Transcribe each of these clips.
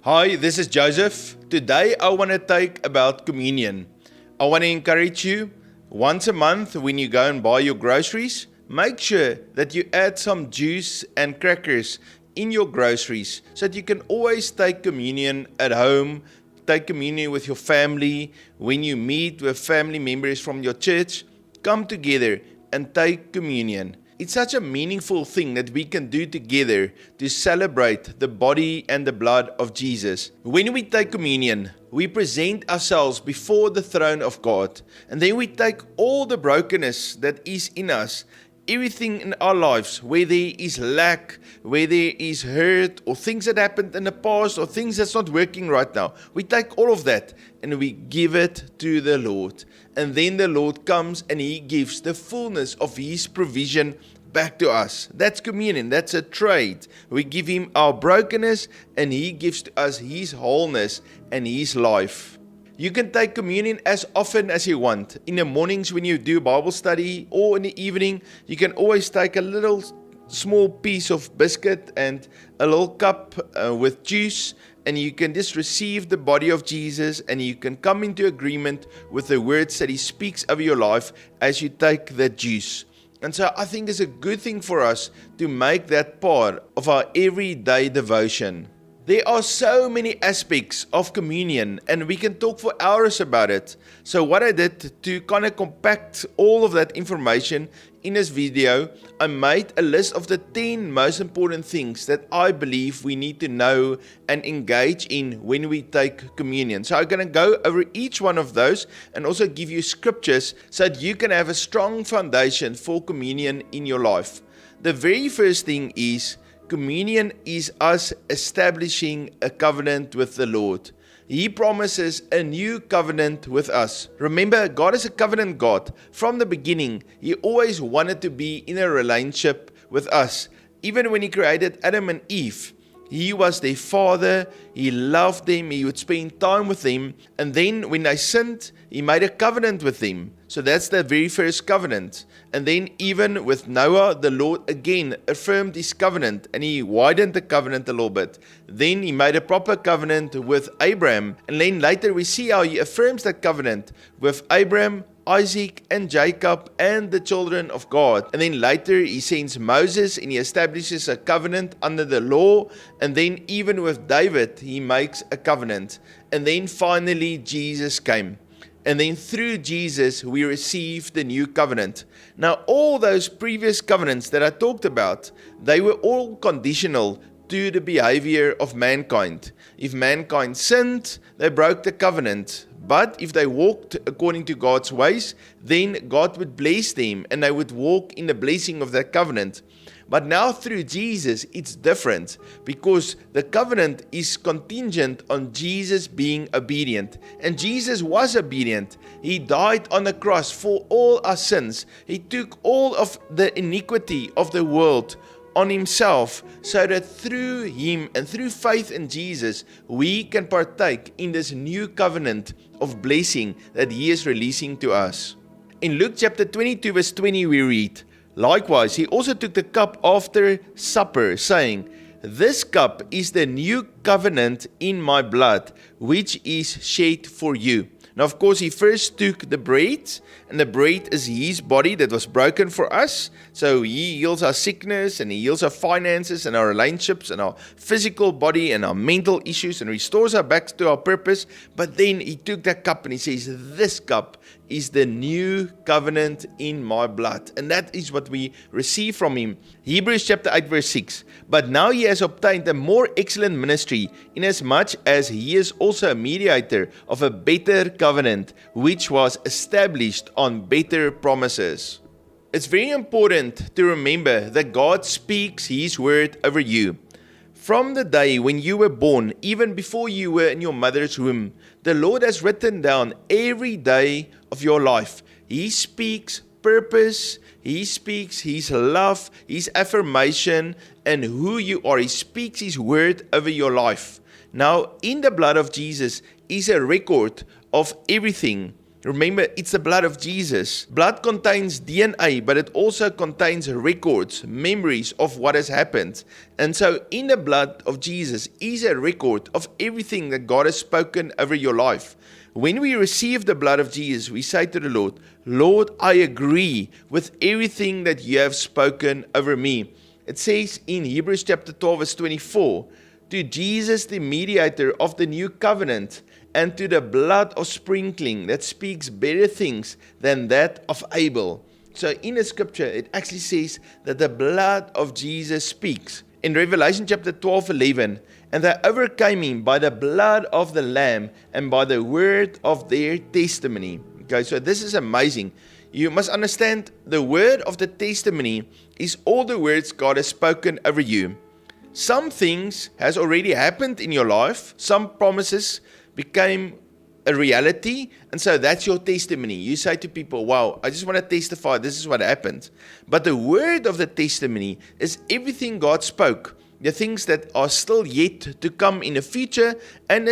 Hi, this is Joseph. Today I want to talk about communion. I want to encourage you, once a month when you go and buy your groceries, make sure that you add some juice and crackers in your groceries so that you can always take communion at home, take communion with your family. When you meet with family members from your church, come together and take communion. It's such a meaningful thing that we can do together to celebrate the body and the blood of Jesus. When we take communion, we present ourselves before the throne of God, and then we take all the brokenness that is in us, everything in our lives, where there is lack, where there is hurt, or things that happened in the past, or things that's not working right now. We take all of that and we give it to the Lord. And then the Lord comes and He gives the fullness of His provision back to us. That's communion. That's a trade. We give Him our brokenness and He gives to us His wholeness and His life. You can take communion as often as you want. In the mornings when you do Bible study, or in the evening, you can always take a little small piece of biscuit and a little cup with juice, and you can just receive the body of Jesus, and you can come into agreement with the words that He speaks over your life as you take the juice. And so I think it's a good thing for us to make that part of our everyday devotion. There are so many aspects of communion, and we can talk for hours about it. So what I did to kind of compact all of that information in this video, I made a list of the 10 most important things that I believe we need to know and engage in when we take communion. So I'm going to go over each one of those and also give you scriptures so that you can have a strong foundation for communion in your life. The very first thing is, communion is us establishing a covenant with the Lord. He promises a new covenant with us. Remember, God is a covenant God. From the beginning, He always wanted to be in a relationship with us. Even when He created Adam and Eve, He was their father, He loved them, He would spend time with them, and then when they sinned, He made a covenant with them. So that's the very first covenant. And then even with Noah, the Lord again affirmed His covenant, and He widened the covenant a little bit. Then He made a proper covenant with Abraham, and then later we see how He affirms that covenant with Abraham, Isaac and Jacob and the children of God. And then later He sends Moses and He establishes a covenant under the law. And then even with David, He makes a covenant. And then finally Jesus came. And then through Jesus, we receive the new covenant. Now, all those previous covenants that I talked about, they were all conditional to the behavior of mankind. If mankind sinned, they broke the covenant. But if they walked according to God's ways, then God would bless them and they would walk in the blessing of that covenant. But now through Jesus, it's different because the covenant is contingent on Jesus being obedient. And Jesus was obedient. He died on the cross for all our sins. He took all of the iniquity of the world on Himself, so that through Him and through faith in Jesus, we can partake in this new covenant of blessing that He is releasing to us. In Luke chapter 22 verse 20 we read, "Likewise, He also took the cup after supper, saying, This cup is the new covenant in my blood, which is shed for you." Now, of course, He first took the bread, and the bread is His body that was broken for us. So He heals our sickness, and He heals our finances, and our relationships, and our physical body, and our mental issues, and restores us back to our purpose. But then He took that cup, and He says, "This cup is the new covenant in my blood." And that is what we receive from Him. Hebrews chapter 8 verse 6. "But now He has obtained a more excellent ministry, inasmuch as He is also a mediator of a better covenant, which was established on better promises." It's very important to remember that God speaks His word over you. From the day when you were born, even before you were in your mother's womb, the Lord has written down every day of your life. He speaks purpose, He speaks His love, His affirmation, and who you are. He speaks His word over your life. Now, in the blood of Jesus is a record of everything. Remember, it's the blood of Jesus. Blood contains DNA, but it also contains records, memories of what has happened. And so in the blood of Jesus is a record of everything that God has spoken over your life. When we receive the blood of Jesus, we say to the Lord, Lord, I agree with everything that you have spoken over me. It says in Hebrews chapter 12, verse 24, to Jesus, the mediator of the new covenant, and to the blood of sprinkling that speaks better things than that of Abel. So in the scripture, it actually says that the blood of Jesus speaks. In Revelation chapter 12:11, and they overcame him by the blood of the Lamb and by the word of their testimony. Okay, so this is amazing. You must understand the word of the testimony is all the words God has spoken over you. Some things has already happened in your life. Some promises became a reality, and so that's your testimony. You say to people, wow, I just want to testify, this is what happened. But the word of the testimony is everything God spoke, the things that are still yet to come in the future, and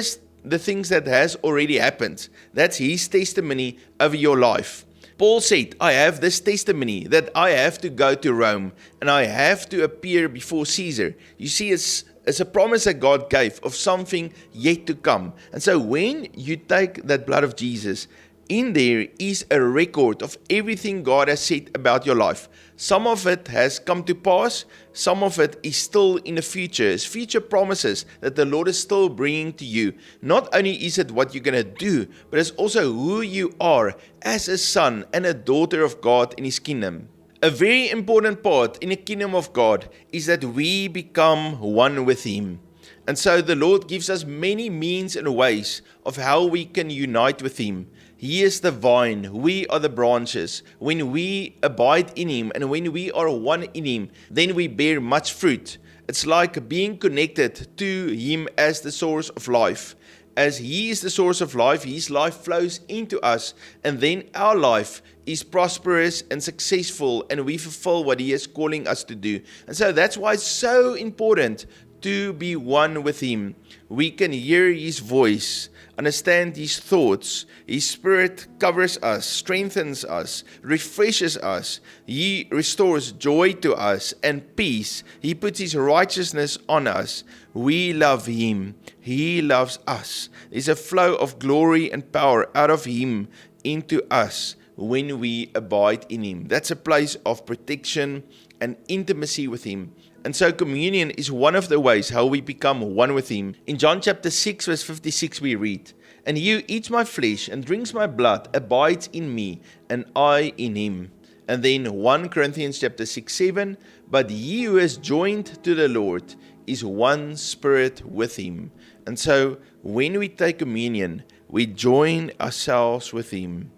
the things that has already happened. That's his testimony over your life. Paul said, I have this testimony that I have to go to Rome and I have to appear before Caesar. You see, it's a promise that God gave of something yet to come. And so when you take that blood of Jesus, in there is a record of everything God has said about your life. Some of it has come to pass. Some of it is still in the future. It's future promises that the Lord is still bringing to you. Not only is it what you're going to do, but it's also who you are as a son and a daughter of God in His kingdom. A very important part in the kingdom of God is that we become one with Him. And so the Lord gives us many means and ways of how we can unite with Him. He is the vine, we are the branches. When we abide in Him and when we are one in Him, then we bear much fruit. It's like being connected to Him as the source of life. As He is the source of life, His life flows into us, and then our life is prosperous and successful, and we fulfill what He is calling us to do. And so that's why it's so important to be one with Him. We can hear His voice, understand His thoughts. His Spirit covers us, strengthens us, refreshes us. He restores joy to us and peace. He puts His righteousness on us. We love Him. He loves us. There's a flow of glory and power out of Him into us when we abide in Him. That's a place of protection and intimacy with Him. And so communion is one of the ways how we become one with Him. In John chapter 6 verse 56 we read, and he who eats my flesh and drinks my blood abides in me, and I in him. And then 1 Corinthians chapter 6:7, but he who is joined to the Lord is one spirit with Him. And so when we take communion, we join ourselves with Him.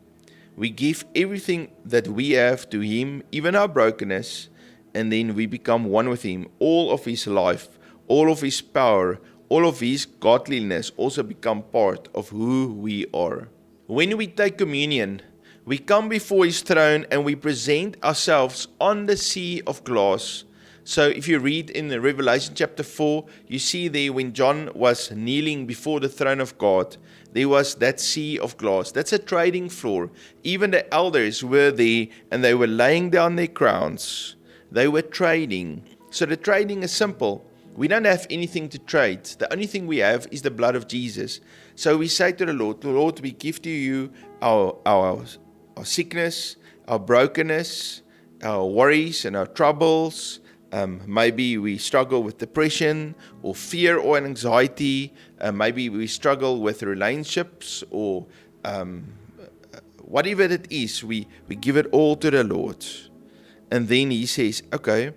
We give everything that we have to Him, even our brokenness, and then we become one with Him. All of His life, all of His power, all of His godliness also become part of who we are. When we take communion, we come before His throne and we present ourselves on the sea of glass. So if you read in the Revelation chapter 4, you see there when John was kneeling before the throne of God, there was that sea of glass. That's a trading floor. Even the elders were there and they were laying down their crowns. They were trading. So the trading is simple. We don't have anything to trade. The only thing we have is the blood of Jesus. So we say to the Lord, we give to you our sickness, our brokenness, our worries and our troubles. Maybe we struggle with depression or fear or anxiety. Maybe we struggle with relationships or whatever it is, we give it all to the Lord. And then He says, okay,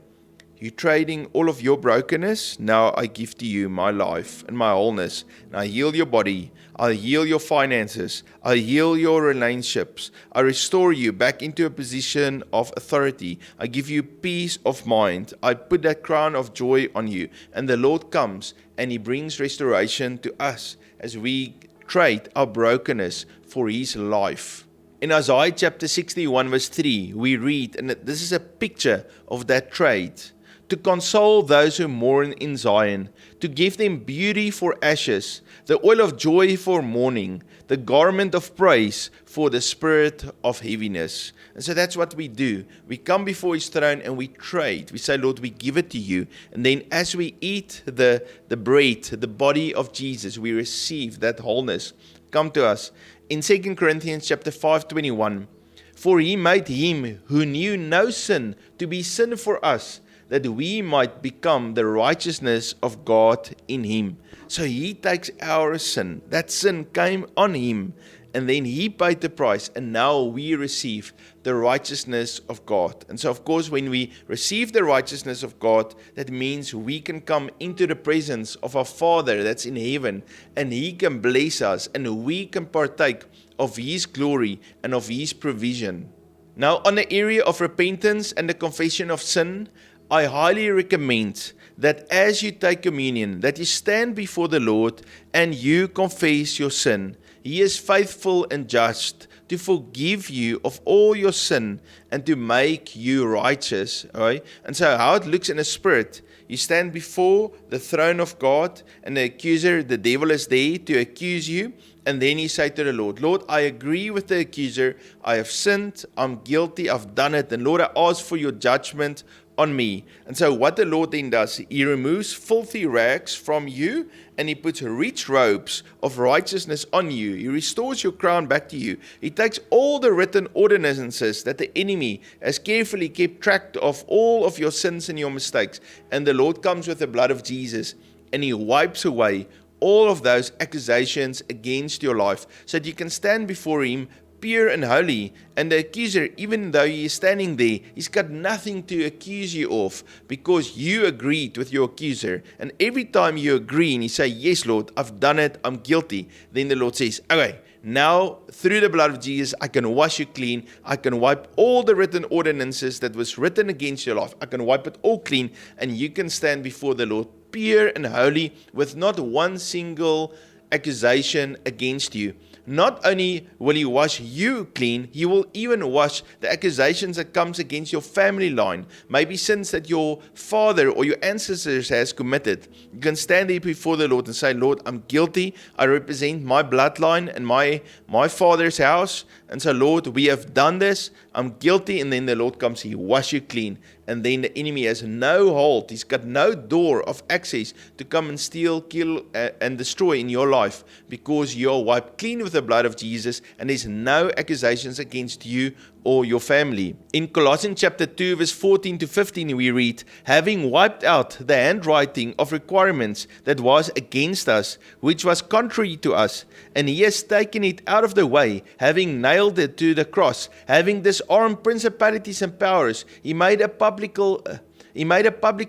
you're trading all of your brokenness. Now I give to you my life and my wholeness. And I heal your body. I heal your finances. I heal your relationships. I restore you back into a position of authority. I give you peace of mind. I put that crown of joy on you. And the Lord comes and He brings restoration to us as we trade our brokenness for His life. In Isaiah chapter 61 verse 3, we read, and this is a picture of that trade. to console those who mourn in Zion, to give them beauty for ashes, the oil of joy for mourning, the garment of praise for the spirit of heaviness. And so that's what we do. We come before His throne and we trade. We say, Lord, we give it to You. And then as we eat the bread, the body of Jesus, we receive that wholeness come to us. In 2 Corinthians chapter 5:21, for He made Him who knew no sin to be sin for us, that we might become the righteousness of God in Him. So He takes our sin. That sin came on Him, and then He paid the price, and now we receive the righteousness of God. And so, of course, when we receive the righteousness of God, that means we can come into the presence of our Father that's in heaven, and He can bless us, and we can partake of His glory and of His provision. Now, on the area of repentance and the confession of sin, I highly recommend that as you take communion, that you stand before the Lord and you confess your sin. He is faithful and just to forgive you of all your sin and to make you righteous. Right? And so how it looks in the spirit, you stand before the throne of God, and the accuser, the devil, is there to accuse you. And then you say to the Lord, Lord, I agree with the accuser. I have sinned. I'm guilty. I've done it. And Lord, I ask for your judgment on me. And so what the Lord then does, He removes filthy rags from you, and He puts rich robes of righteousness on you. He restores your crown back to you. He takes all the written ordinances that the enemy has carefully kept track of, all of your sins and your mistakes. And the Lord comes with the blood of Jesus, and He wipes away all of those accusations against your life, so that you can stand before Him pure and holy. And the accuser, even though he is standing there, he's got nothing to accuse you of, because you agreed with your accuser. And every time you agree and you say, yes, Lord, I've done it, I'm guilty, then the Lord says, okay, now through the blood of Jesus, I can wash you clean. I can wipe all the written ordinances that was written against your life. I can wipe it all clean, and you can stand before the Lord pure and holy, with not one single accusation against you. Not only will He wash you clean, He will even wash the accusations that comes against your family line. Maybe sins that your father or your ancestors has committed. You can stand there before the Lord and say, Lord, I'm guilty. I represent my bloodline and my father's house. And so, Lord, we have done this. I'm guilty. And then the Lord comes, He wash you clean. And then the enemy has no hold. He's got no door of access to come and steal, kill, and destroy in your life, because you're wiped clean with the blood of Jesus, and there's no accusations against you or your family. In Colossians chapter 2, verse 14 to 15, we read, having wiped out the handwriting of requirements that was against us, which was contrary to us, and He has taken it out of the way, having nailed it to the cross, having disarmed principalities and powers, He made a public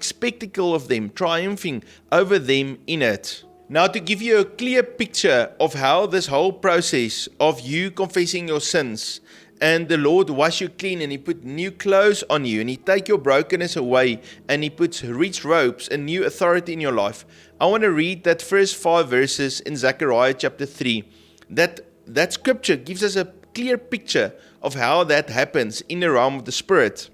spectacle of them, triumphing over them in it. Now, to give you a clear picture of how this whole process of you confessing your sins, and the Lord wash you clean, and He put new clothes on you, and He take your brokenness away, and He puts rich robes and new authority in your life. I want to read that first 5 verses in Zechariah chapter 3. That scripture gives us a clear picture of how that happens in the realm of the Spirit.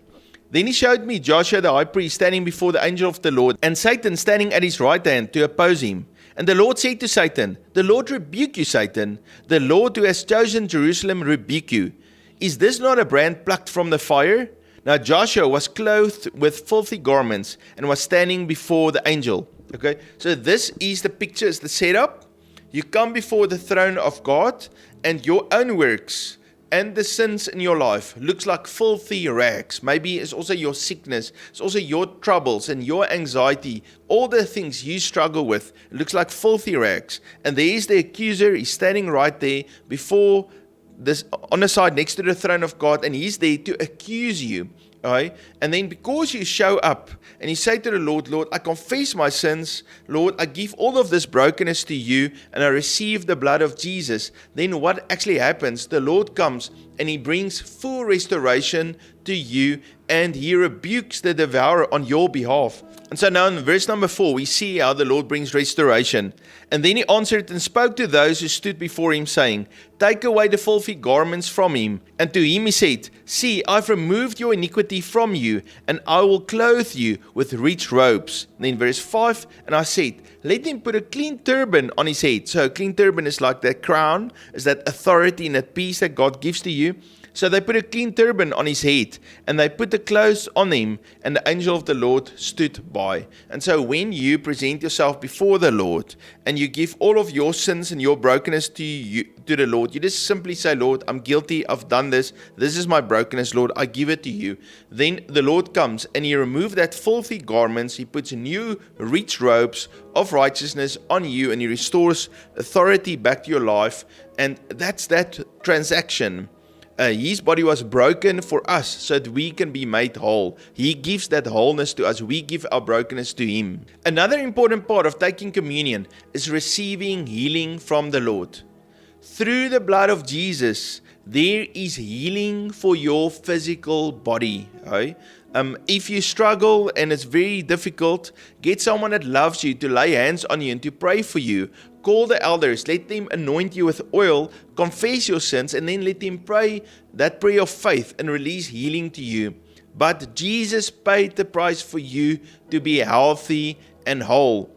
Then He showed me Joshua the high priest standing before the angel of the Lord, and Satan standing at his right hand to oppose him. And the Lord said to Satan, the Lord rebuke you, Satan. The Lord who has chosen Jerusalem rebuke you. Is this not a brand plucked from the fire? Now Joshua was clothed with filthy garments and was standing before the angel. Okay, so this is the picture, is the setup. You come before the throne of God, and your own works and the sins in your life looks like filthy rags. Maybe it's also your sickness, it's also your troubles and your anxiety, all the things you struggle with. It looks like filthy rags. And there is the accuser. He's standing right there before this, on the side next to the throne of God, and he's there to accuse you. Right? And then because you show up and you say to the Lord, Lord, I confess my sins. Lord, I give all of this brokenness to you, and I receive the blood of Jesus. Then what actually happens? The Lord comes and He brings full restoration to you, and he rebukes the devourer on your behalf. And so now in verse number 4, we see how the Lord brings restoration. And then he answered and spoke to those who stood before him, saying, Take away the filthy garments from him. And to him he said, See, I've removed your iniquity from you, and I will clothe you with rich robes. And then verse 5, and I said, Let him put a clean turban on his head. So a clean turban is like that crown, is that authority and that peace that God gives to you. So they put a clean turban on his head, and they put the clothes on him, and the angel of the Lord stood by. And so when you present yourself before the Lord, and you give all of your sins and your brokenness to the Lord, you just simply say, Lord, I'm guilty, I've done this is my brokenness, Lord, I give it to you. Then the Lord comes, and he removes that filthy garments, he puts new rich robes of righteousness on you, and he restores authority back to your life, and that's that transaction. His body was broken for us so that we can be made whole. He gives that wholeness to us. We give our brokenness to him. Another important part of taking communion is receiving healing from the Lord. Through the blood of Jesus, there is healing for your physical body. Right? If you struggle and it's very difficult, get someone that loves you to lay hands on you and to pray for you. Call the elders, let them anoint you with oil, confess your sins, and then let them pray that prayer of faith and release healing to you. But Jesus paid the price for you to be healthy and whole.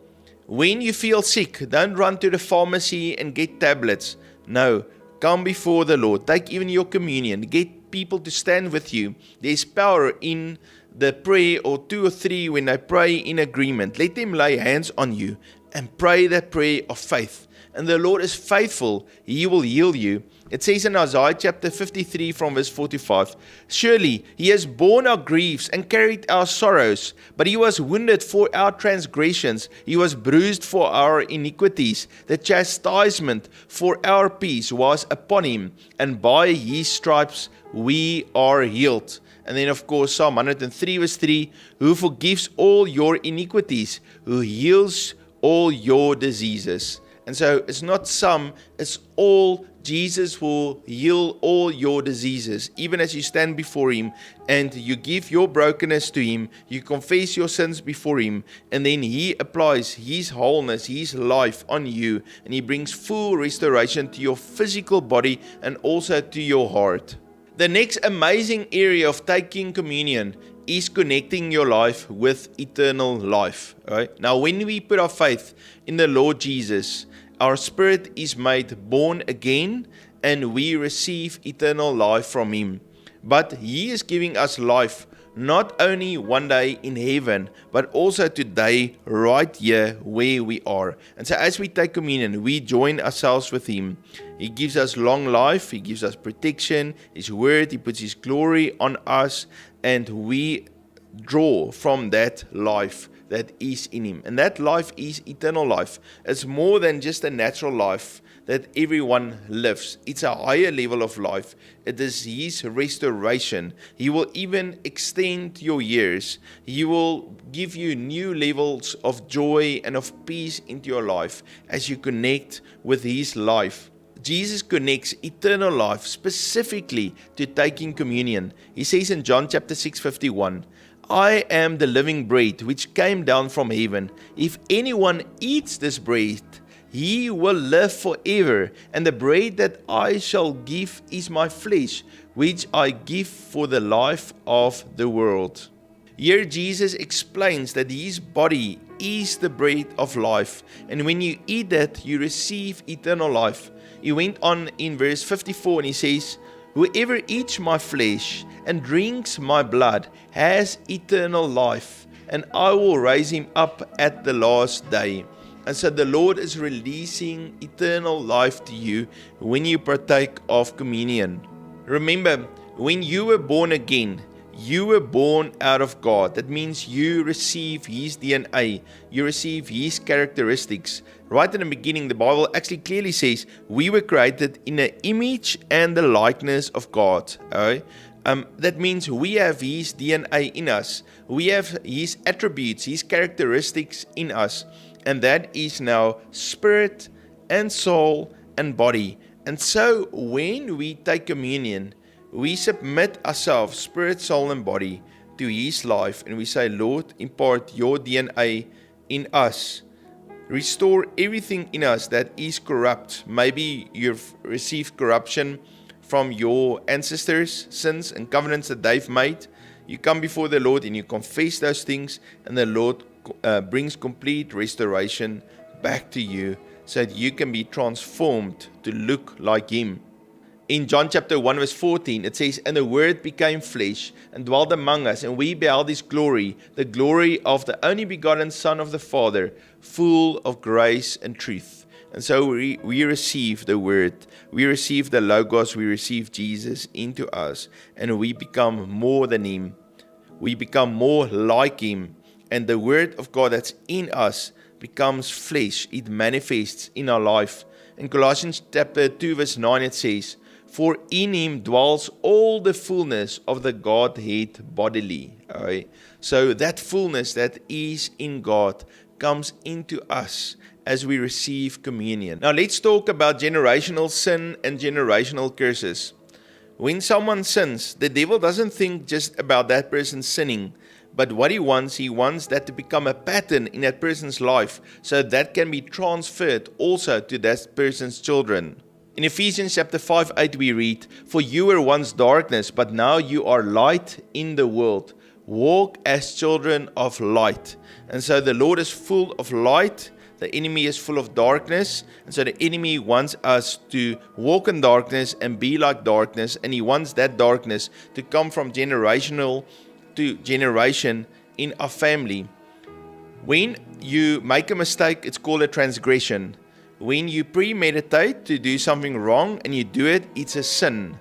When you feel sick, don't run to the pharmacy and get tablets. No, come before the Lord. Take even your communion. Get people to stand with you. There's power in the prayer, or 2 or 3 when they pray in agreement. Let them lay hands on you and pray that prayer of faith. And the Lord is faithful. He will heal you. It says in Isaiah chapter 53 from verse 45, Surely he has borne our griefs and carried our sorrows, but he was wounded for our transgressions. He was bruised for our iniquities. The chastisement for our peace was upon him, and by his stripes we are healed. And then of course Psalm 103 verse 3, Who forgives all your iniquities, who heals all your diseases. And so it's not some, it's all. Jesus will heal all your diseases. Even as you stand before him and you give your brokenness to him, you confess your sins before him, and then he applies his wholeness, his life on you, and he brings full restoration to your physical body and also to your heart. The next amazing area of taking communion is connecting your life with eternal life. Right? Now, when we put our faith in the Lord Jesus, our spirit is made born again, and we receive eternal life from him. But he is giving us life not only one day in heaven, but also today, right here where we are. And so as we take communion, we join ourselves with him. He gives us long life, he gives us protection, his word, he puts his glory on us, and we draw from that life that is in him. And that life is eternal life. It's more than just a natural life that everyone lives. It's a higher level of life. It is his restoration. He will even extend your years. He will give you new levels of joy and of peace into your life as you connect with his life. Jesus connects eternal life specifically to taking communion. He says in John chapter 6:51, I am the living bread which came down from heaven. If anyone eats this bread, he will live forever. And the bread that I shall give is my flesh, which I give for the life of the world. Here Jesus explains that his body is the bread of life. And when you eat that, you receive eternal life. He went on in verse 54 and he says, Whoever eats my flesh and drinks my blood has eternal life, and I will raise him up at the last day. And so the Lord is releasing eternal life to you when you partake of communion. Remember, when you were born again, you were born out of God. That means you receive his DNA. You receive his characteristics. Right in the beginning, the Bible actually clearly says we were created in the image and the likeness of God. Right? That means we have his DNA in us. We have his attributes, his characteristics in us. And that is now spirit and soul and body. And so when we take communion, we submit ourselves, spirit, soul, and body, to His life, and we say, Lord, impart your DNA in us. Restore everything in us that is corrupt. Maybe you've received corruption from your ancestors, sins and covenants that they've made. You come before the Lord and you confess those things, and the Lord brings complete restoration back to you so that you can be transformed to look like Him. In John chapter 1 verse 14, it says, And the Word became flesh and dwelt among us, and we beheld His glory, the glory of the only begotten Son of the Father, full of grace and truth. And so we receive the Word, we receive the Logos, we receive Jesus into us, and we become more than Him. We become more like Him, and the Word of God that's in us becomes flesh. It manifests in our life. In Colossians chapter 2 verse 9 it says, For in Him dwells all the fullness of the Godhead bodily. Right? So that fullness that is in God comes into us as we receive communion. Now let's talk about generational sin and generational curses. When someone sins, the devil doesn't think just about that person sinning, but what he wants that to become a pattern in that person's life, so that can be transferred also to that person's children. In Ephesians chapter 5:8 we read, For you were once darkness, but now you are light in the world. Walk as children of light. And so the Lord is full of light. The enemy is full of darkness. And so the enemy wants us to walk in darkness and be like darkness. And he wants that darkness to come from generational to generation in our family. When you make a mistake, it's called a transgression. When you premeditate to do something wrong and you do it, it's a sin.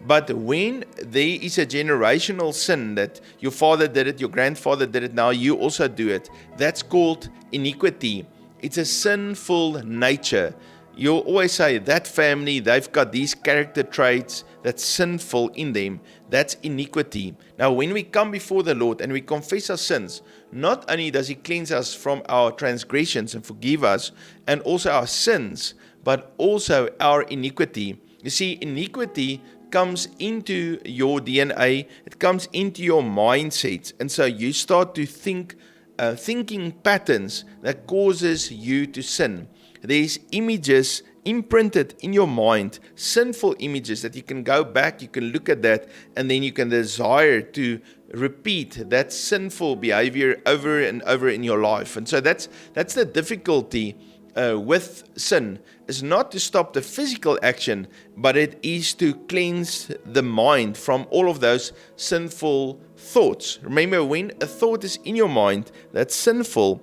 But when there is a generational sin that your father did it, your grandfather did it, now you also do it, that's called iniquity. It's a sinful nature. You'll always say that family, they've got these character traits that's sinful in them. That's iniquity. Now, when we come before the Lord and we confess our sins, not only does He cleanse us from our transgressions and forgive us, and also our sins, but also our iniquity. You see, iniquity comes into your DNA, it comes into your mindset, and so you start to thinking patterns that causes you to sin. There's images imprinted in your mind, sinful images that you can go back, you can look at that, and then you can desire to repeat that sinful behavior over and over in your life. And so that's the difficulty with sin, is not to stop the physical action, but it is to cleanse the mind from all of those sinful thoughts. Remember, when a thought is in your mind that's sinful,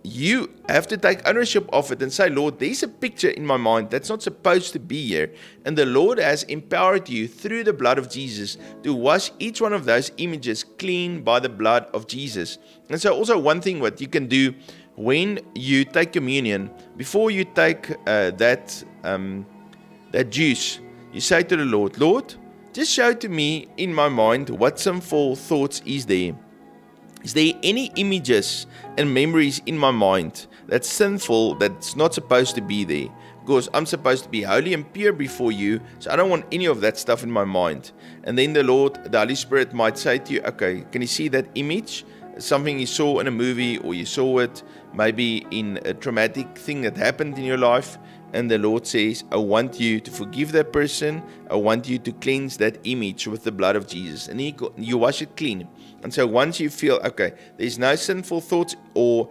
you have to take ownership of it and say, Lord, there's a picture in my mind that's not supposed to be here. And the Lord has empowered you through the blood of Jesus to wash each one of those images clean by the blood of Jesus. And so also one thing what you can do when you take communion, before you take that juice, you say to the Lord, Lord, just show to me in my mind what sinful thoughts is there. Is there any images and memories in my mind that's sinful, that's not supposed to be there? Because I'm supposed to be holy and pure before you, so I don't want any of that stuff in my mind. And then the Lord, the Holy Spirit might say to you, okay, can you see that image? Something you saw in a movie, or you saw it maybe in a traumatic thing that happened in your life. And the Lord says, I want you to forgive that person. I want you to cleanse that image with the blood of Jesus. And you wash it clean. And so once you feel, okay, there's no sinful thoughts or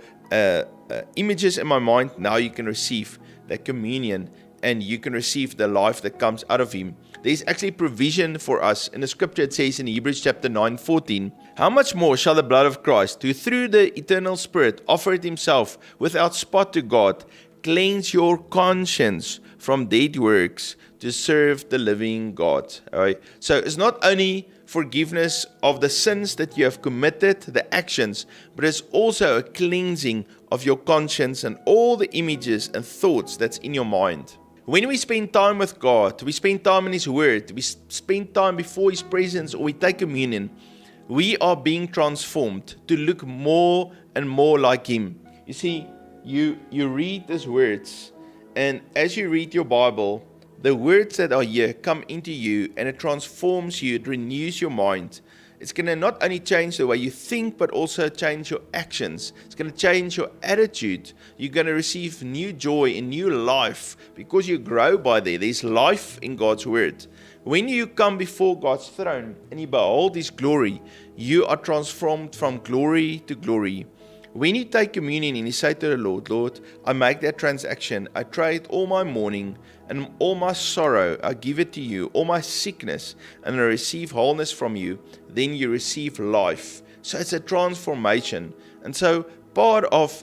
images in my mind, now you can receive that communion and you can receive the life that comes out of Him. There's actually provision for us. In the scripture it says in Hebrews chapter 9:14, how much more shall the blood of Christ, who through the eternal Spirit offered Himself without spot to God, cleanse your conscience from dead works to serve the living God. All right. So it's not only forgiveness of the sins that you have committed, the actions, but it's also a cleansing of your conscience and all the images and thoughts that's in your mind. When we spend time with God, we spend time in His Word, we spend time before His presence, or we take communion, we are being transformed to look more and more like Him. You see, you read His words, and as you read your Bible, the words that are here come into you and it transforms you, it renews your mind. It's going to not only change the way you think, but also change your actions. It's going to change your attitude. You're going to receive new joy and new life because you grow by there. There's life in God's word. When you come before God's throne and you behold His glory, you are transformed from glory to glory. When you take communion and you say to the Lord, Lord, I make that transaction. I trade all my mourning and all my sorrow. I give it to you, all my sickness, and I receive wholeness from you. Then you receive life. So it's a transformation. And so part of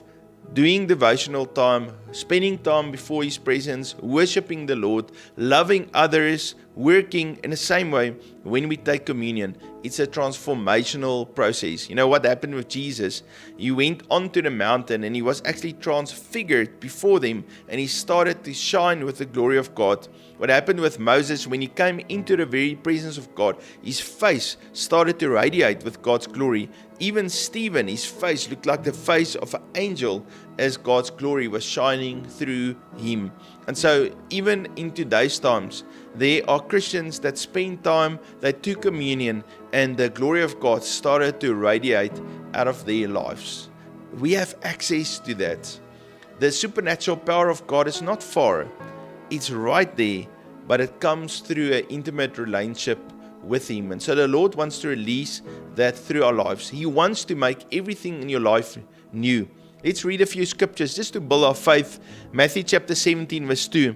doing devotional time, spending time before His presence, worshiping the Lord, loving others, working in the same way when we take communion. It's a transformational process. You know what happened with Jesus? He went onto the mountain and He was actually transfigured before them and He started to shine with the glory of God. What happened with Moses when he came into the very presence of God? His face started to radiate with God's glory. Even Stephen, his face looked like the face of an angel as God's glory was shining through him. And so even in today's times, there are Christians that spend time, they took communion, and the glory of God started to radiate out of their lives. We have access to that. The supernatural power of God is not far. It's right there, but it comes through an intimate relationship with Him. And so the Lord wants to release that through our lives. He wants to make everything in your life new. Let's read a few scriptures just to build our faith. Matthew chapter 17 verse 2.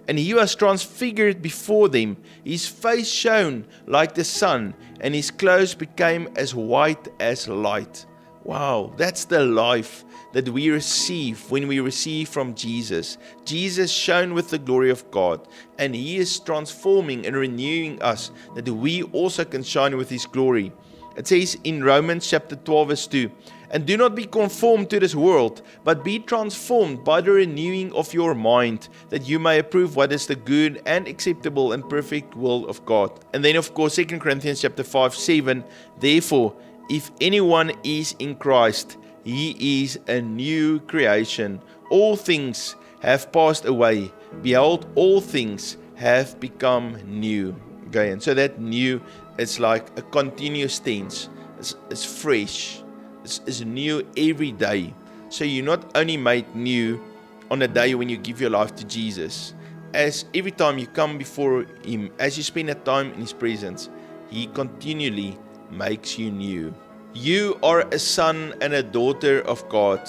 And He was transfigured before them. His face shone like the sun, and His clothes became as white as light. Wow, that's the life that we receive when we receive from Jesus. Jesus shone with the glory of God, and He is transforming and renewing us that we also can shine with His glory. It says in Romans chapter 12 verse 2, and do not be conformed to this world, but be transformed by the renewing of your mind, that you may approve what is the good and acceptable and perfect will of God. And then of course 2 Corinthians chapter 5:7, therefore, if anyone is in Christ, he is a new creation. All things have passed away. Behold, all things have become new. Okay, and so that new is like a continuous tense. It's fresh. It's new every day. So you're not only made new on the day when you give your life to Jesus. As every time you come before Him, as you spend that time in His presence, He continually makes you new. You are a son and a daughter of God.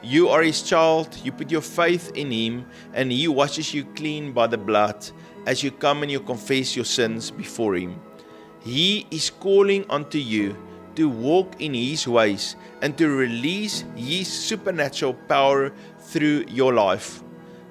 You are His child. You put your faith in Him, and He washes you clean by the blood as you come and you confess your sins before Him. He is calling unto you to walk in His ways and to release His supernatural power through your life.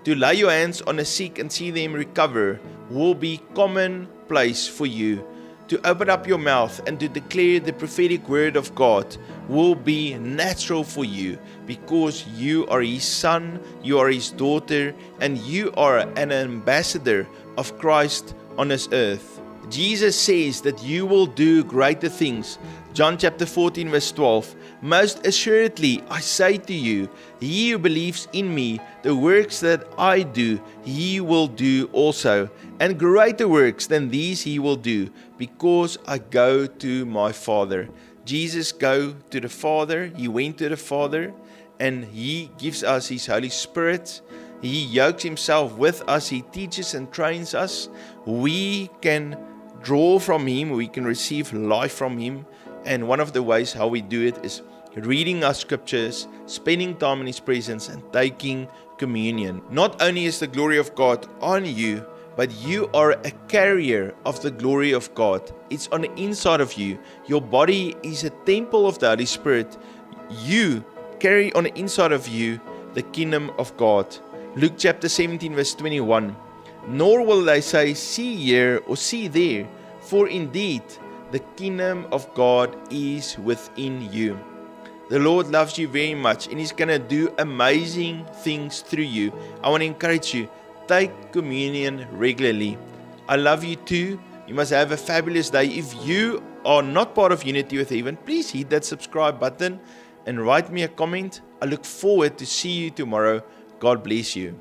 To lay your hands on the sick and see them recover will be commonplace for you. To open up your mouth and to declare the prophetic word of God will be natural for you, because you are His son, you are His daughter, and you are an ambassador of Christ on this earth. Jesus says that you will do greater things. John chapter 14 verse 12. Most assuredly I say to you, he who believes in me, the works that I do, he will do also. And greater works than these he will do, because I go to my Father. Jesus go to the Father. He went to the Father, and He gives us His Holy Spirit. He yokes Himself with us. He teaches and trains us. We can draw from Him. We can receive life from Him. And one of the ways how we do it is reading our scriptures, spending time in His presence, and taking communion. Not only is the glory of God on you, but you are a carrier of the glory of God. It's on the inside of you. Your body is a temple of the Holy Spirit. You carry on the inside of you the kingdom of God. Luke chapter 17 verse 21. Nor will they say, see here or see there, for indeed the kingdom of God is within you. The Lord loves you very much, and He's going to do amazing things through you. I want to encourage you, take communion regularly. I love you too. You must have a fabulous day. If you are not part of Unity with Heaven, please hit that subscribe button and write me a comment. I look forward to see you tomorrow. God bless you.